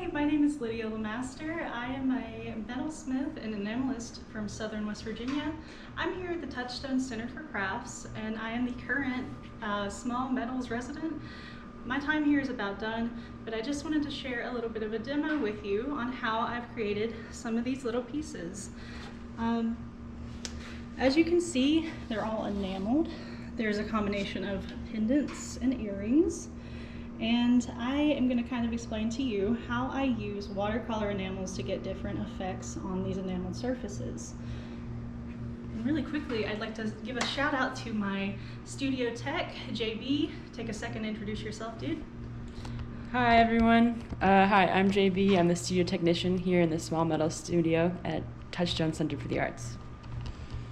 Hi, my name is Lydia LeMaster. I am a metalsmith and enamelist from Southern West Virginia. I'm here at the Touchstone Center for Crafts, and I am the current small metals resident. My time here is about done, but I just wanted to share a little bit of a demo with you on how I've created some of these little pieces. As you can see, they're all enameled. There's a combination of pendants and earrings. And I am going to kind of explain to you how I use watercolor enamels to get different effects on these enameled surfaces. And really quickly, I'd like to give a shout out to my studio tech, JB. Take a second to introduce yourself, dude. Hi everyone. Hi, I'm JB. I'm the studio technician here in the Small Metal Studio at Touchstone Center for the Arts.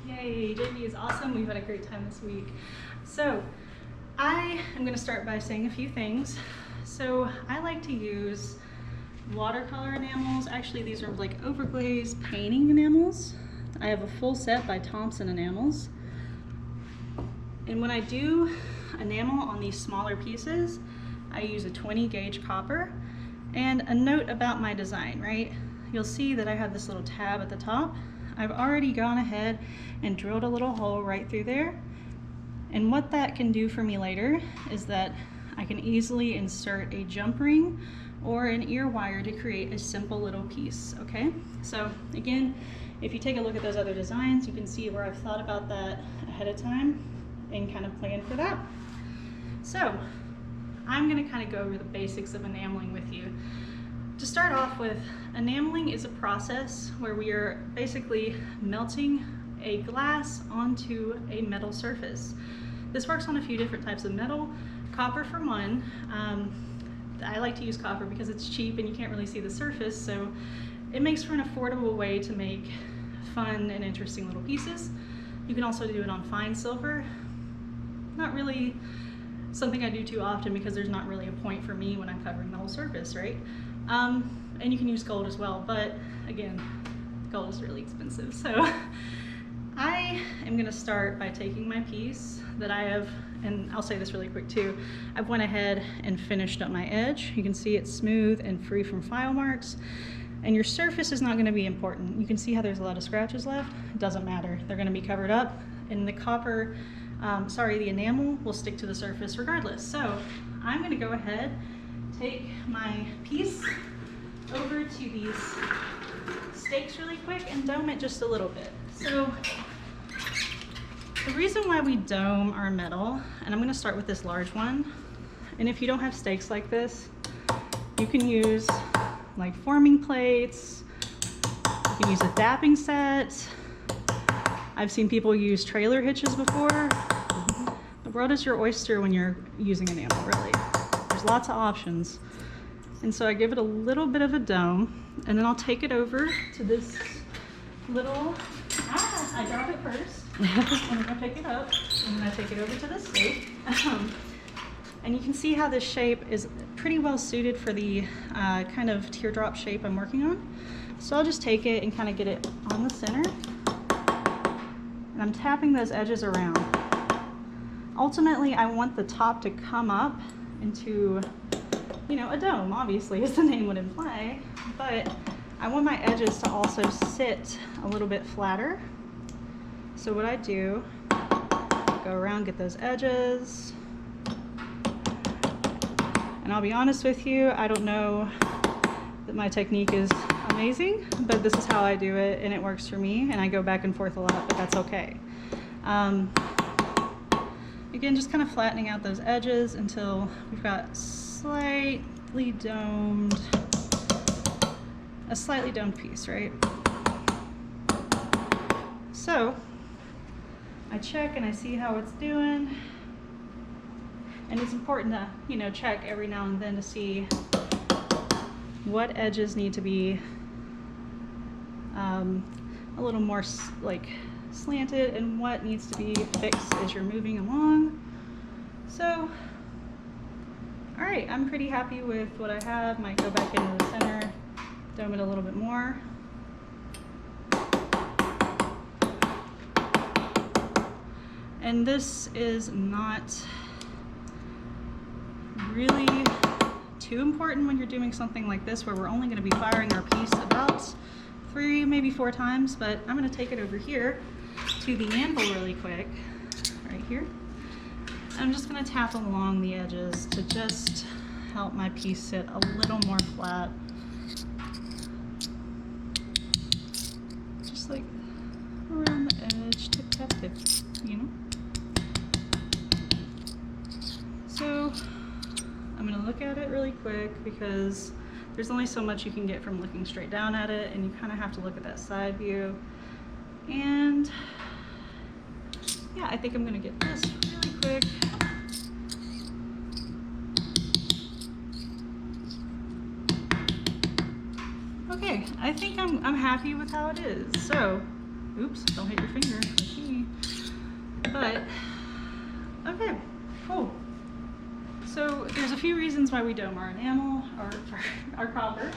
Yay, JB is awesome. We've had a great time this week. So, I am going to start by saying a few things. So I like to use watercolor enamels. Actually, these are like overglaze painting enamels. I have a full set by Thompson Enamels. And when I do enamel on these smaller pieces, I use a 20 gauge copper. And a note about my design, right? You'll see that I have this little tab at the top. I've already gone ahead and drilled a little hole right through there. And what that can do for me later is that I can easily insert a jump ring or an ear wire to create a simple little piece, okay? So again, if you take a look at those other designs, you can see where I've thought about that ahead of time and kind of planned for that. So I'm gonna kind of go over the basics of enameling with you. To start off with, enameling is a process where we are basically melting a glass onto a metal surface. This works on a few different types of metal. Copper for one. I like to use copper because it's cheap and you can't really see the surface, so it makes for an affordable way to make fun and interesting little pieces. You can also do it on fine silver. Not really something I do too often because there's not really a point for me when I'm covering the whole surface, right? And you can use gold as well, but again, gold is really expensive, so I am going to start by taking my piece that I have, and I'll say this really quick too, I've went ahead and finished up my edge. You can see it's smooth and free from file marks, and your surface is not going to be important. You can see how there's a lot of scratches left. It doesn't matter. They're going to be covered up, and the copper, the enamel will stick to the surface regardless. So I'm going to go ahead, take my piece over to these stakes really quick and dome it just a little bit. So the reason why we dome our metal, and I'm going to start with this large one, and if you don't have stakes like this, you can use like forming plates, you can use a dapping set. I've seen people use trailer hitches before. The world is your oyster when you're using enamel, really. There's lots of options. And so I give it a little bit of a dome, and then I'll take it over to this little, I drop it first, and then I pick it up, and then I take it over to this stake. And you can see how this shape is pretty well suited for the kind of teardrop shape I'm working on. So I'll just take it and kind of get it on the center, and I'm tapping those edges around. Ultimately, I want the top to come up into, you know, a dome, obviously, as the name would imply, but I want my edges to also sit a little bit flatter. So what I do, go around, get those edges, and I'll be honest with you, I don't know that my technique is amazing, but this is how I do it, and it works for me, and I go back and forth a lot, but that's okay. Again, just kind of flattening out those edges until we've got a slightly domed piece, right? So I check and I see how it's doing, and it's important to, you know, check every now and then to see what edges need to be a little more like slanted and what needs to be fixed as you're moving along. So all right, I'm pretty happy with what I have. Might go back into the center, dome it a little bit more. And this is not really too important when you're doing something like this where we're only going to be firing our piece about 3, maybe 4 times, but I'm going to take it over here to the anvil really quick, right here. I'm just going to tap along the edges to just help my piece sit a little more flat. Just like around the edge, tip tap tip, you know? So I'm going to look at it really quick because there's only so much you can get from looking straight down at it, and you kind of have to look at that side view. And yeah, I think I'm going to get this really quick. Okay, I think I'm happy with how it is. So, oops, don't hit your finger like me. But, okay, cool. So there's a few reasons why we dome our enamel, our copper.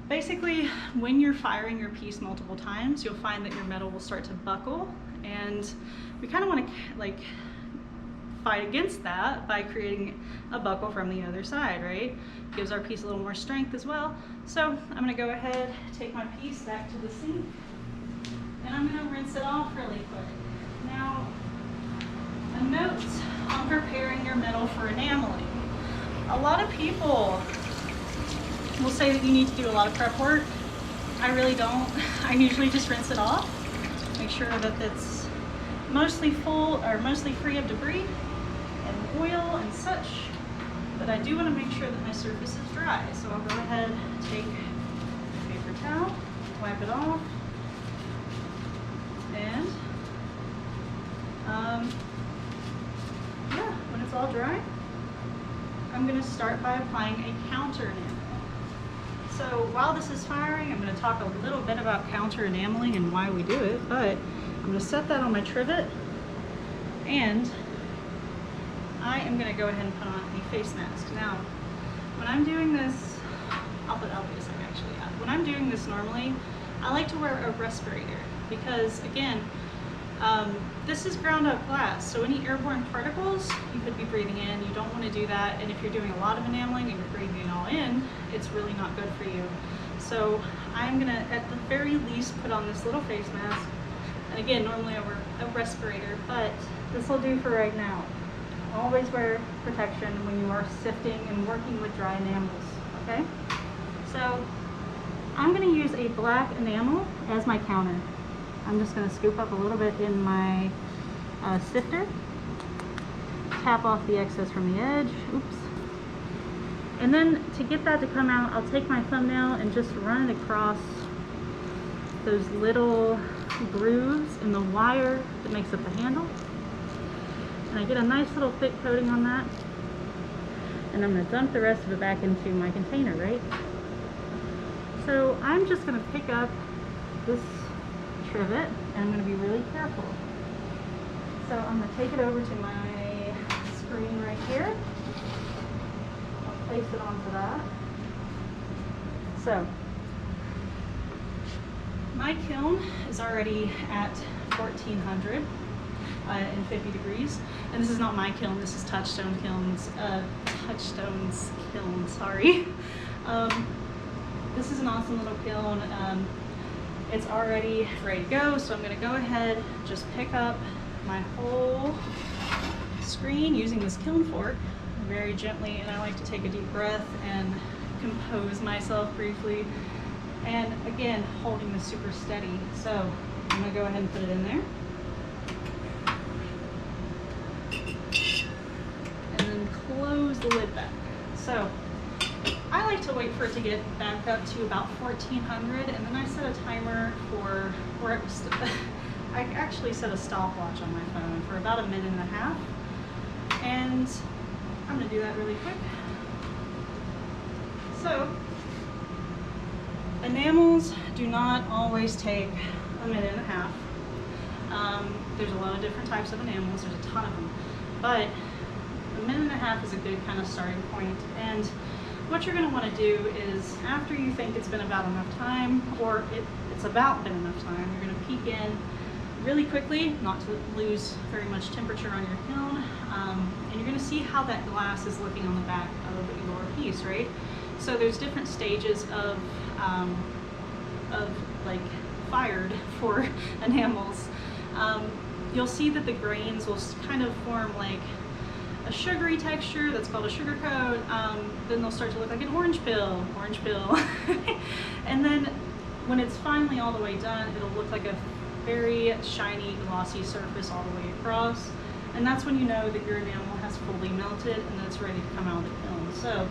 Basically, when you're firing your piece multiple times, you'll find that your metal will start to buckle, and we kind of want to like fight against that by creating a buckle from the other side, right? Gives our piece a little more strength as well. So I'm going to go ahead, take my piece back to the sink, and I'm going to rinse it off really quick. Now, a note on preparing your metal for enameling. A lot of people will say that you need to do a lot of prep work. I really don't. I usually just rinse it off, make sure that it's mostly full or mostly free of debris and oil and such. But I do want to make sure that my surface is dry. So I'll go ahead, take a paper towel, wipe it off, and yeah, when it's all dry, I'm going to start by applying a counter enamel. So while this is firing, I'm going to talk a little bit about counter enameling and why we do it, but I'm going to set that on my trivet, and I am going to go ahead and put on a face mask. Now, when I'm doing this, I'll put a second actually. When I'm doing this normally, I like to wear a respirator because, again, this is ground up glass, so any airborne particles you could be breathing in, you don't want to do that, and if you're doing a lot of enameling and you're breathing it all in, it's really not good for you. So I'm going to, at the very least, put on this little face mask, and again, normally I wear a respirator, but this will do for right now. Always wear protection when you are sifting and working with dry enamels, okay? So I'm going to use a black enamel as my counter. I'm just going to scoop up a little bit in my sifter, tap off the excess from the edge, oops. And then to get that to come out, I'll take my thumbnail and just run it across those little grooves in the wire that makes up the handle. And I get a nice little thick coating on that. And I'm going to dump the rest of it back into my container, right? So I'm just going to pick up this trivet, and I'm going to be really careful. So I'm going to take it over to my screen right here. I'll place it onto that. So my kiln is already at 1400 and 50 degrees, and this is not my kiln, this is Touchstone's kiln, sorry. This is an awesome little kiln. It's already ready to go, so I'm going to go ahead, just pick up my whole screen using this kiln fork very gently, and I like to take a deep breath and compose myself briefly, and again, holding this super steady. So I'm going to go ahead and put it in there, and then close the lid back. So I like to wait for it to get back up to about 1400, and then I set a timer for, I actually set a stopwatch on my phone for about 1.5 minutes, and I'm going to do that really quick. So, enamels do not always take 1.5 minutes. There's a lot of different types of enamels, there's a ton of them, but 1.5 minutes is a good kind of starting point. And what you're going to want to do is, after you think it's been about enough time, or it's about been enough time, you're going to peek in really quickly, not to lose very much temperature on your kiln. And you're gonna see how that glass is looking on the back of your piece, right? So there's different stages of like fired for enamels. You'll see that the grains will kind of form like a sugary texture that's called a sugar coat. Then they'll start to look like an orange peel. And then when it's finally all the way done, it'll look like a very shiny, glossy surface all the way across. And that's when you know that your enamel has fully melted and that it's ready to come out of the kiln. So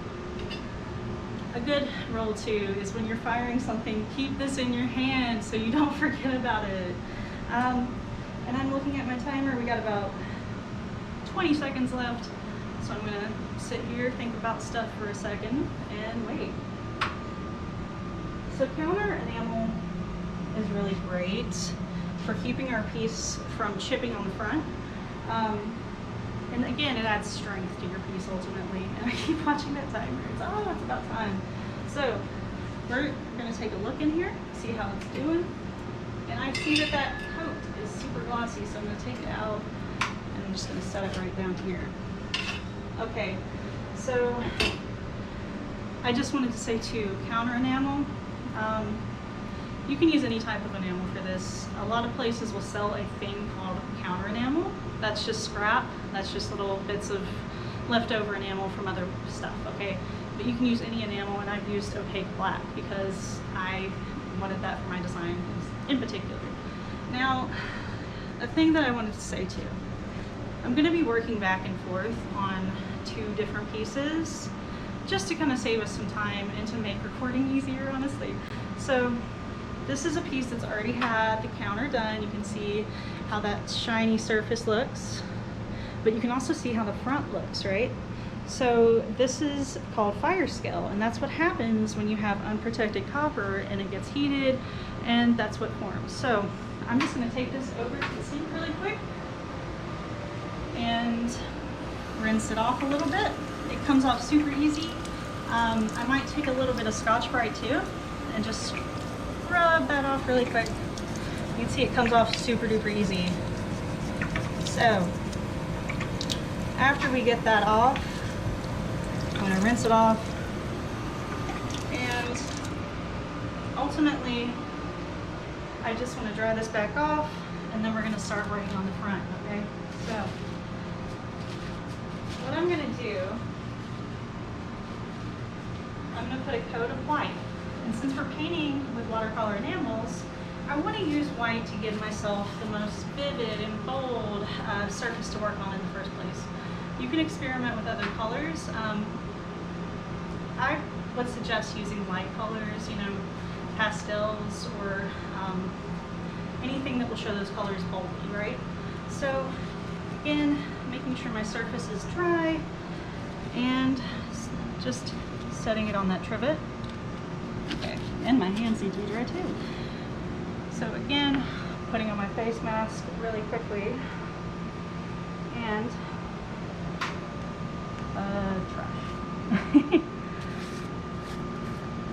a good rule too is when you're firing something, keep this in your hand so you don't forget about it. And I'm looking at my timer. We got about 20 seconds left. So I'm gonna sit here, think about stuff for a second, and wait. So counter enamel is really great for keeping our piece from chipping on the front. And again, it adds strength to your piece ultimately. And I keep watching that timer. It's about time. So we're gonna take a look in here, see how it's doing. And I see that that coat is super glossy, so I'm gonna take it out and I'm just gonna set it right down here. Okay, so I just wanted to say too, counter enamel, you can use any type of enamel for this. A lot of places will sell a thing called counter enamel. That's just scrap. That's just little bits of leftover enamel from other stuff, okay? But you can use any enamel, and I've used opaque black because I wanted that for my design in particular. Now, a thing that I wanted to say too, I'm gonna be working back and forth on 2 different pieces just to kind of save us some time and to make recording easier, honestly. So this is a piece that's already had the counter done. You can see how that shiny surface looks, but you can also see how the front looks, right? So this is called fire scale, and that's what happens when you have unprotected copper and it gets heated, and that's what forms. So I'm just gonna take this over to the sink really quick and rinse it off a little bit. It comes off super easy. I might take a little bit of Scotch-Brite too and just rub that off really quick. You can see it comes off super duper easy. So after we get that off, I'm gonna rinse it off, and ultimately I just want to dry this back off, and then we're gonna start working on the front, okay? So what I'm gonna do, I'm gonna put a coat of white. And since we're painting with watercolor enamels, I want to use white to give myself the most vivid and bold surface to work on in the first place. You can experiment with other colors. I would suggest using light colors, you know, pastels or anything that will show those colors boldly, right? So again, making sure my surface is dry and just setting it on that trivet. Okay, and my hands need to be dry too. So again, putting on my face mask really quickly, and trash.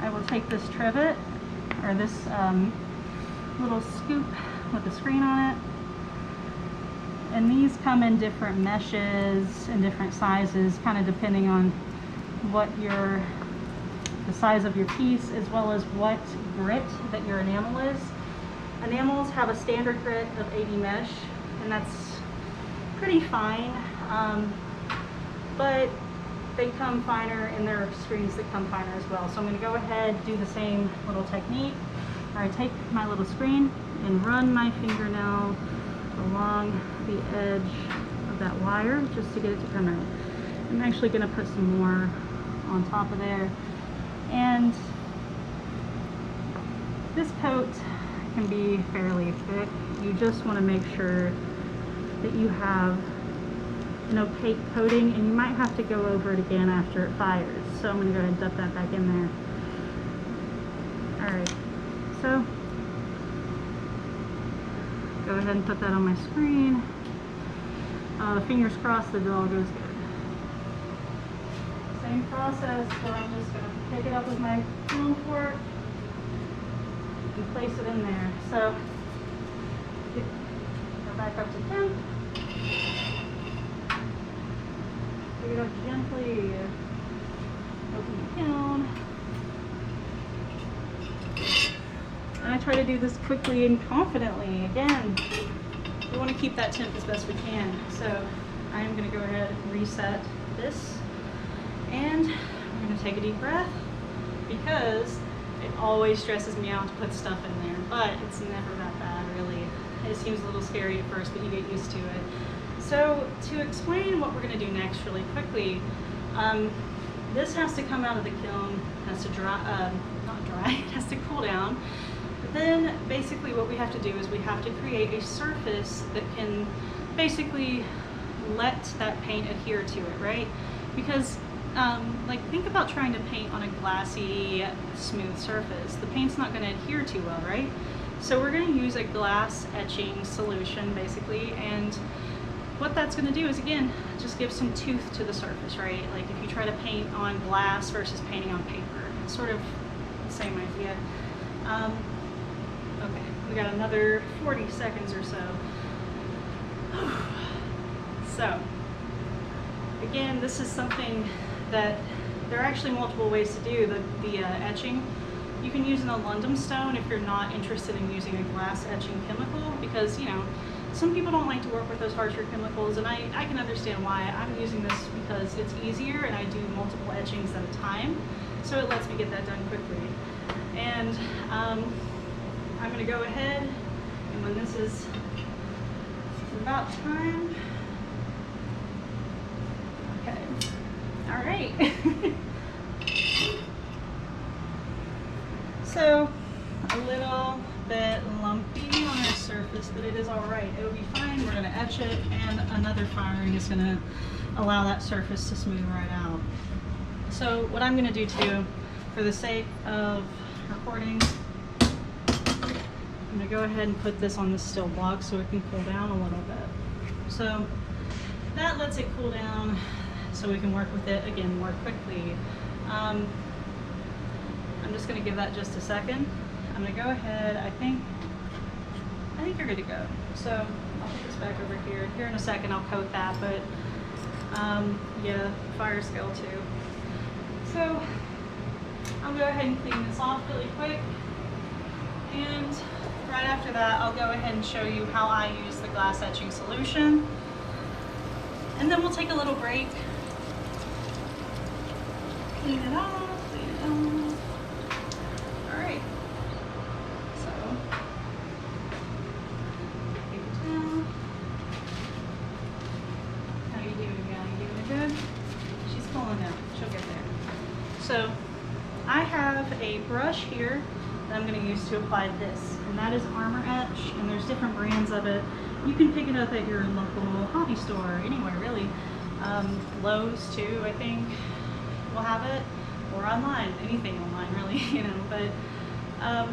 I will take this trivet, or this little scoop with a screen on it, and these come in different meshes and different sizes, kind of depending on what the size of your piece, as well as what grit that your enamel is. Enamels have a standard grit of 80 mesh, and that's pretty fine, but they come finer, and there are screens that come finer as well. So I'm going to go ahead, do the same little technique. I take my little screen and run my fingernail along the edge of that wire just to get it to come out. I'm actually going to put some more on top of there. And this coat can be fairly thick. You just want to make sure that you have an opaque coating, and you might have to go over it again after it fires. So I'm going to go ahead and dump that back in there. Alright, so go ahead and put that on my screen. Fingers crossed that it all goes good. Same process where I'm just going to pick it up with my spoon fork and place it in there. So back up to 10. We're going to gently open the kiln. And I try to do this quickly and confidently. Again, we want to keep that temp as best we can. So I'm going to go ahead and reset this. And we're going to take a deep breath, because it always stresses me out to put stuff in there, but it's never that bad, really. It seems a little scary at first, but you get used to it. So to explain what we're going to do next really quickly, this has to come out of the kiln, has to dry, not dry, it has to cool down. But then basically what we have to do is we have to create a surface that can basically let that paint adhere to it, right? Because like, think about trying to paint on a glassy, smooth surface. The paint's not going to adhere too well, right? So we're going to use a glass etching solution, basically, and what that's going to do is, again, just give some tooth to the surface, right? Like if you try to paint on glass versus painting on paper, it's sort of the same idea. Okay, we got another 40 seconds or so. So, again, this is something that there are actually multiple ways to do the etching. You can use an aluminum stone if you're not interested in using a glass etching chemical, because, you know, some people don't like to work with those harsher chemicals, and I can understand why. I'm using this because it's easier and I do multiple etchings at a time, so it lets me get that done quickly. And I'm going to go ahead, and when this is about time, okay. All right. So a little bit lumpy on our surface, but it is all right. It'll be fine. We're going to etch it, and another firing is going to allow that surface to smooth right out. So what I'm going to do too, for the sake of recording, I'm going to go ahead and put this on the still block so it can cool down a little bit. So that lets it cool down, so we can work with it again more quickly. I'm just going to give that just a second. I'm going to go ahead. I think you're good to go. So I'll put this back over here. Here in a second I'll coat that, but yeah, fire scale too. So I'll go ahead and clean this off really quick, and right after that I'll go ahead and show you how I use the glass etching solution, and then we'll take a little break. Clean it off, clean it off. All right. So, take it down. How you doing, gal? You doing good? She's pulling out. She'll get there. So, I have a brush here that I'm going to use to apply this, and that is Armor Etch, and there's different brands of it. You can pick it up at your local hobby store, anywhere really. Lowe's too, I think, will have it, or online, anything online really, you know. But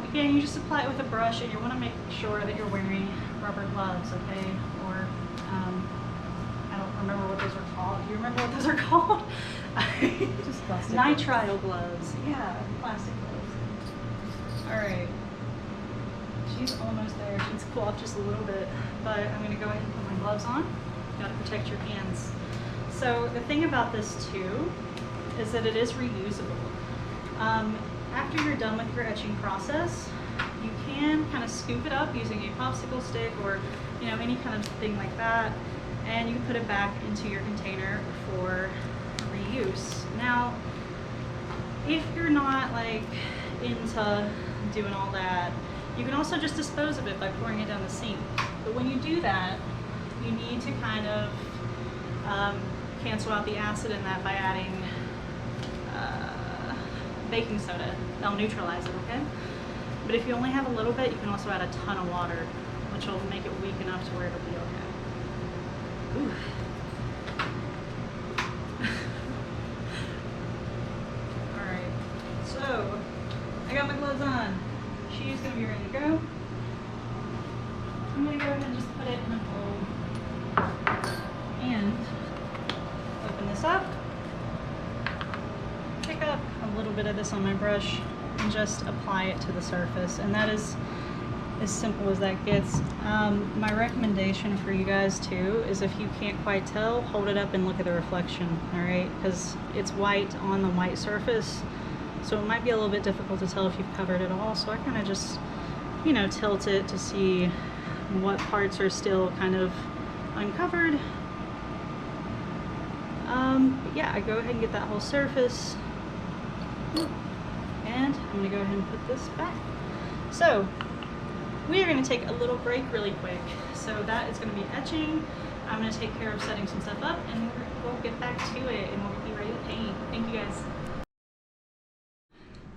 again, you just apply it with a brush, and you want to make sure that you're wearing rubber gloves, okay? Or I don't remember what those are called. Do you remember what those are called? Just plastic. Nitrile gloves. Yeah, plastic gloves. All right. She's almost there. She needs to cool off just a little bit, but I'm going to go ahead and put my gloves on. Got to protect your hands. So the thing about this too is that it is reusable. After you're done with your etching process, you can kind of scoop it up using a popsicle stick, or, you know, any kind of thing like that, and you can put it back into your container for reuse. Now, if you're not like into doing all that, you can also just dispose of it by pouring it down the sink. But when you do that, you need to kind of cancel out the acid in that by adding baking soda. That'll neutralize it, okay? But if you only have a little bit, you can also add a ton of water, which will make it weak enough to where it'll be okay. Ooh. Alright, so I got my gloves on. She's gonna be ready to go. I'm gonna go ahead and just put it in a bowl and open this up. Pick up a little bit of this on my brush and just apply it to the surface, and that is as simple as that gets. My recommendation for you guys too is if you can't quite tell, hold it up and look at the reflection, all right? Because it's white on the white surface, so it might be a little bit difficult to tell if you've covered it all. So I kind of just, you know, tilt it to see what parts are still kind of uncovered. But yeah, I go ahead and get that whole surface, and I'm gonna go ahead and put this back. So we are going to take a little break really quick. So that is going to be etching. I'm going to take care of setting some stuff up, and we'll get back to it and we'll be ready to paint. Thank you guys.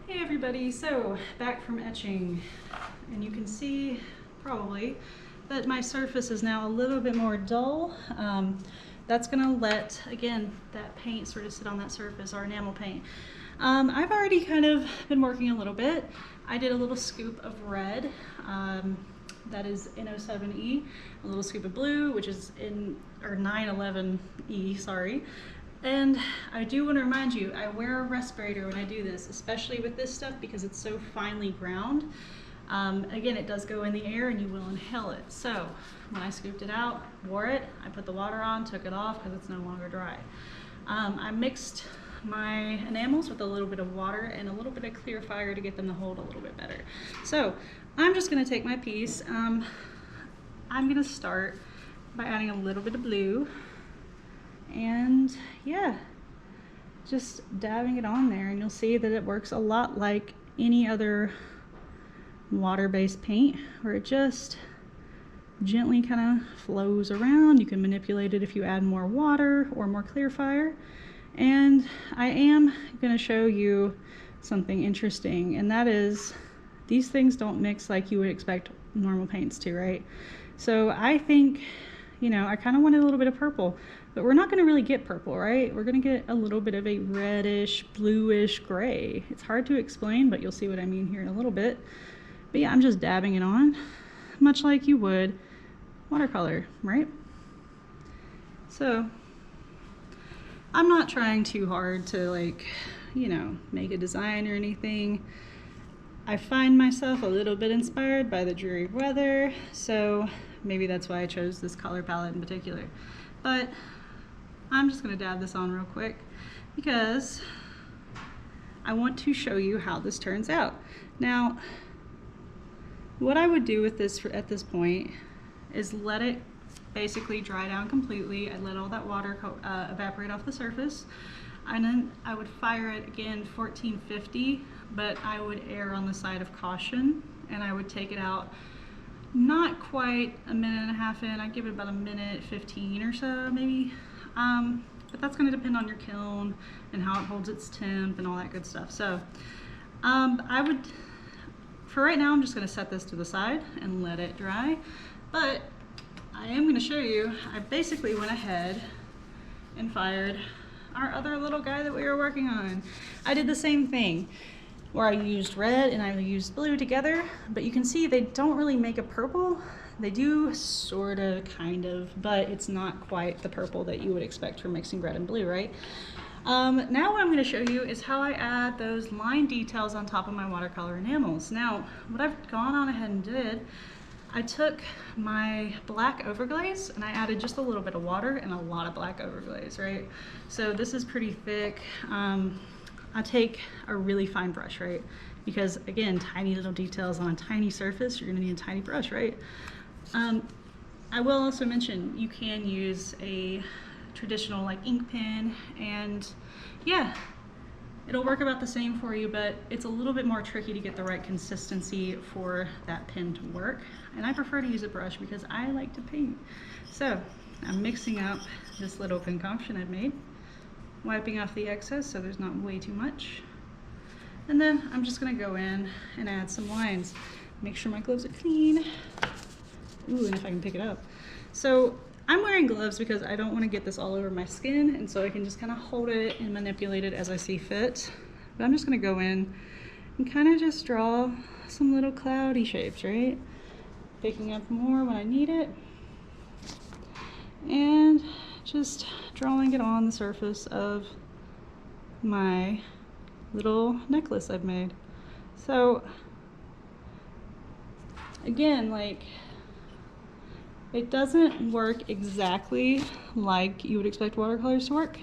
Hey everybody, so back from etching, and you can see probably that my surface is now a little bit more dull. That's going to let, again, that paint sort of sit on that surface, our enamel paint. I've already kind of been working a little bit. I did a little scoop of red, that is N07E, a little scoop of blue, which is or 911E, sorry. And I do want to remind you, I wear a respirator when I do this, especially with this stuff because it's so finely ground. Again, it does go in the air and you will inhale it. So when I scooped it out, wore it, I put the water on, took it off because it's no longer dry. I mixed my enamels with a little bit of water and a little bit of clear fire to get them to hold a little bit better. So I'm just going to take my piece. I'm going to start by adding a little bit of blue, and yeah, just dabbing it on there, and you'll see that it works a lot like any other water-based paint, where it just gently kind of flows around. You can manipulate it if you add more water or more clear fire. And I am going to show you something interesting, and that is these things don't mix like you would expect normal paints to, right? So I think, you know, I kind of wanted a little bit of purple, but we're not going to really get purple, right? We're going to get a little bit of a reddish, bluish gray. It's hard to explain, but you'll see what I mean here in a little bit. But yeah, I'm just dabbing it on, much like you would watercolor, right? So I'm not trying too hard to, like, you know, make a design or anything. I find myself a little bit inspired by the dreary weather, so maybe that's why I chose this color palette in particular. But I'm just going to dab this on real quick because I want to show you how this turns out. Now, what I would do with this at this point is let it basically dry down completely. I'd let all that water evaporate off the surface, and then I would fire it again 1450, but I would err on the side of caution, and I would take it out not quite a minute and a half in. I'd give it about a minute 15 or so maybe, but that's going to depend on your kiln and how it holds its temp and all that good stuff. So I would, for right now, I'm just going to set this to the side and let it dry, but I am going to show you, I basically went ahead and fired our other little guy that we were working on. I did the same thing where I used red and I used blue together, but you can see they don't really make a purple. They do sort of, kind of, but it's not quite the purple that you would expect from mixing red and blue, right? Now what I'm going to show you is how I add those line details on top of my watercolor enamels. Now, what I've gone on ahead and did, I took my black overglaze and I added just a little bit of water and a lot of black overglaze, right? So this is pretty thick. I take a really fine brush, right? Because again, tiny little details on a tiny surface, you're gonna need a tiny brush, right? I will also mention you can use a traditional like ink pen, and yeah, it'll work about the same for you, but it's a little bit more tricky to get the right consistency for that pen to work. And I prefer to use a brush because I like to paint. So I'm mixing up this little concoction I've made, wiping off the excess so there's not way too much. And then I'm just gonna go in and add some lines. Make sure my gloves are clean. Ooh, and if I can pick it up. So I'm wearing gloves because I don't want to get this all over my skin, and so I can just kind of hold it and manipulate it as I see fit. But I'm just going to go in and kind of just draw some little cloudy shapes, right? Picking up more when I need it, and just drawing it on the surface of my little necklace I've made. So again, like, it doesn't work exactly like you would expect watercolors to work,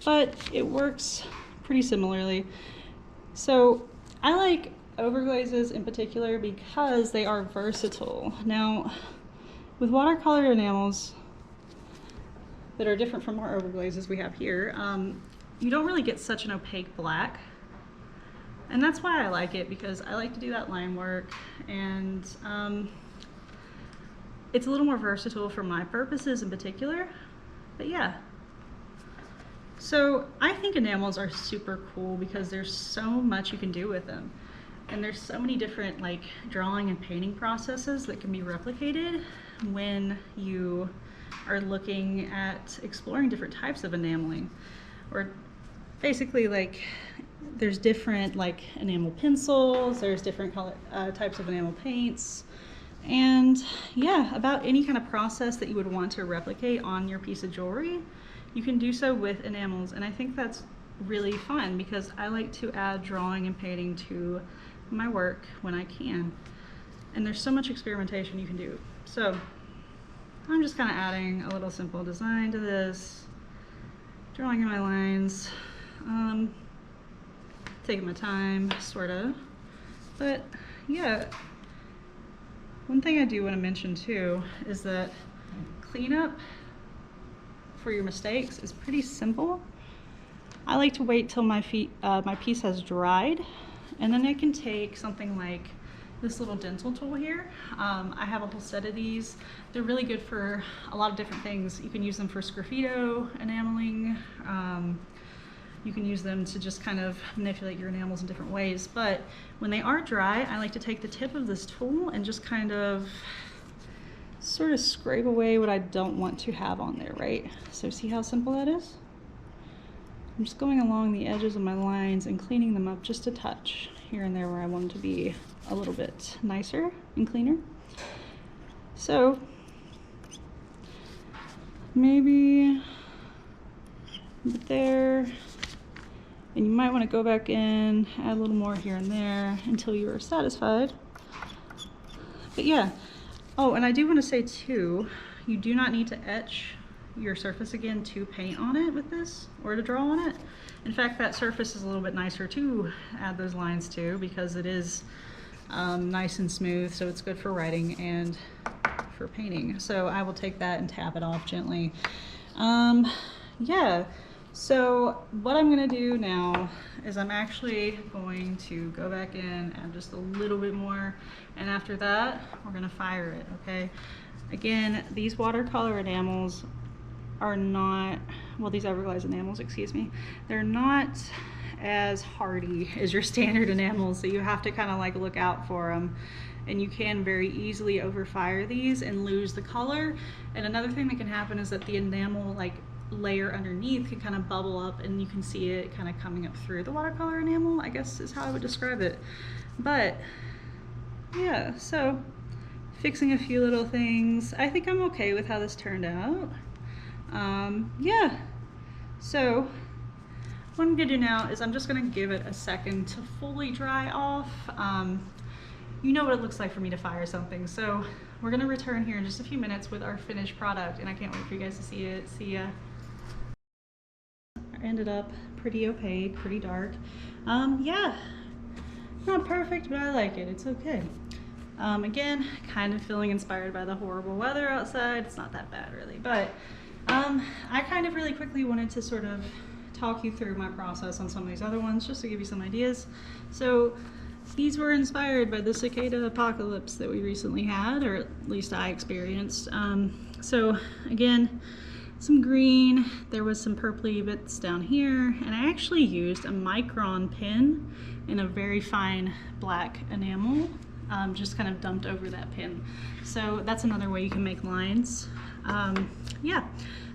but it works pretty similarly. So I like overglazes in particular because they are versatile. Now, with watercolor enamels that are different from our overglazes we have here, you don't really get such an opaque black. And that's why I like it, because I like to do that line work, and it's a little more versatile for my purposes in particular. But yeah. So I think enamels are super cool because there's so much you can do with them. And there's so many different like drawing and painting processes that can be replicated when you are looking at exploring different types of enameling. Or basically, like, there's different like enamel pencils, there's different types of enamel paints, and yeah, about any kind of process that you would want to replicate on your piece of jewelry, you can do so with enamels. And I think that's really fun because I like to add drawing and painting to my work when I can, and there's so much experimentation you can do. So I'm just kind of adding a little simple design to this, drawing in my lines, taking my time, sort of. But yeah, one thing I do want to mention too is that cleanup for your mistakes is pretty simple. I like to wait till my piece has dried, and then I can take something like this little dental tool here. I have a whole set of these. They're really good for a lot of different things. You can use them for sgraffito enameling. You can use them to just kind of manipulate your enamels in different ways. But when they are dry, I like to take the tip of this tool and just kind of sort of scrape away what I don't want to have on there, right? So see how simple that is? I'm just going along the edges of my lines and cleaning them up just a touch here and there where I want them to be a little bit nicer and cleaner. So maybe there, and you might want to go back in, add a little more here and there until you are satisfied. But yeah. Oh, and I do want to say too, you do not need to etch your surface again to paint on it with this or to draw on it. In fact, that surface is a little bit nicer to add those lines to because it is nice and smooth, so it's good for writing and for painting. So I will take that and tap it off gently. Yeah. So what I'm gonna do now is I'm actually going to go back in, add just a little bit more, and after that, we're gonna fire it, okay? Again, these watercolor enamels are not, well, these Everglaze enamels, excuse me, they're not as hardy as your standard enamels, so you have to kind of like look out for them. And you can very easily overfire these and lose the color. And another thing that can happen is that the enamel like layer underneath can kind of bubble up and you can see it kind of coming up through the watercolor enamel, I guess is how I would describe it. But yeah, so fixing a few little things. I think I'm okay with how this turned out. Yeah, so what I'm gonna do now is I'm just gonna give it a second to fully dry off. You know what it looks like for me to fire something, so we're gonna return here in just a few minutes with our finished product, and I can't wait for you guys to see it. See ya. Ended up pretty opaque, pretty dark. Yeah, not perfect, but I like it. It's okay. Again, kind of feeling inspired by the horrible weather outside. It's not that bad really, but I kind of really quickly wanted to sort of talk you through my process on some of these other ones just to give you some ideas. So these were inspired by the cicada apocalypse that we recently had, or at least I experienced. So again, some green, there was some purpley bits down here, and I actually used a micron pen in a very fine black enamel, just kind of dumped over that pen. So that's another way you can make lines. Yeah,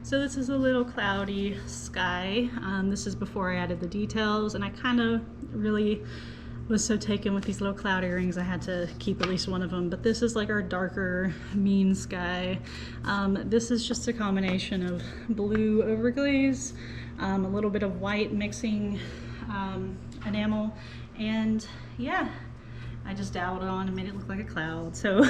so this is a little cloudy sky. This is before I added the details, and I kind of really was so taken with these little cloud earrings I had to keep at least one of them. But this is like our darker mean sky. This is just a combination of blue overglaze, a little bit of white mixing enamel, and yeah, I just dabbled on and made it look like a cloud. So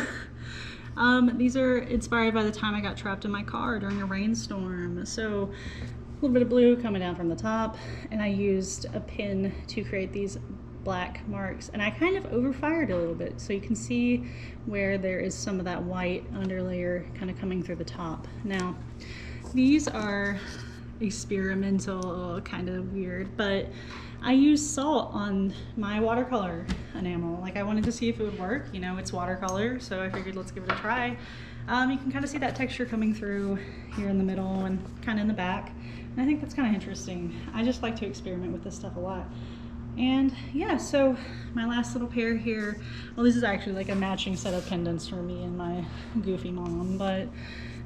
these are inspired by the time I got trapped in my car during a rainstorm. So a little bit of blue coming down from the top, and I used a pin to create these black marks, and I kind of overfired a little bit so you can see where there is some of that white underlayer kind of coming through the top. Now these are experimental, kind of weird, but I used salt on my watercolor enamel. Like, I wanted to see if it would work. You know, it's watercolor, so I figured let's give it a try. You can kind of see that texture coming through here in the middle and kind of in the back. And I think that's kind of interesting. I just like to experiment with this stuff a lot. And yeah, so my last little pair here, well, this is actually like a matching set of pendants for me and my goofy mom, but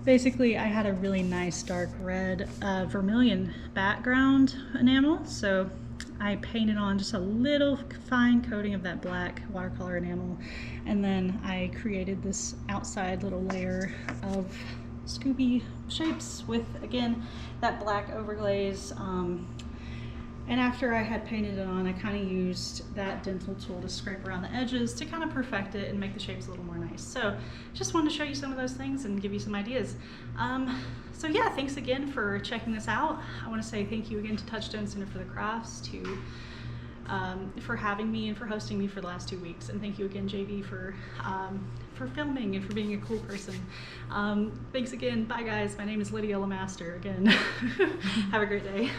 basically I had a really nice dark red vermilion background enamel, so I painted on just a little fine coating of that black watercolor enamel, and then I created this outside little layer of Scooby shapes with, again, that black overglaze. And after I had painted it on, I kind of used that dental tool to scrape around the edges to kind of perfect it and make the shapes a little more nice. So just wanted to show you some of those things and give you some ideas. So yeah, thanks again for checking this out. I want to say thank you again to Touchstone Center for the Crafts for having me and for hosting me for the last 2 weeks. And thank you again, JB, for filming and for being a cool person. Thanks again. Bye guys. My name is Lydia LeMaster again. Have a great day.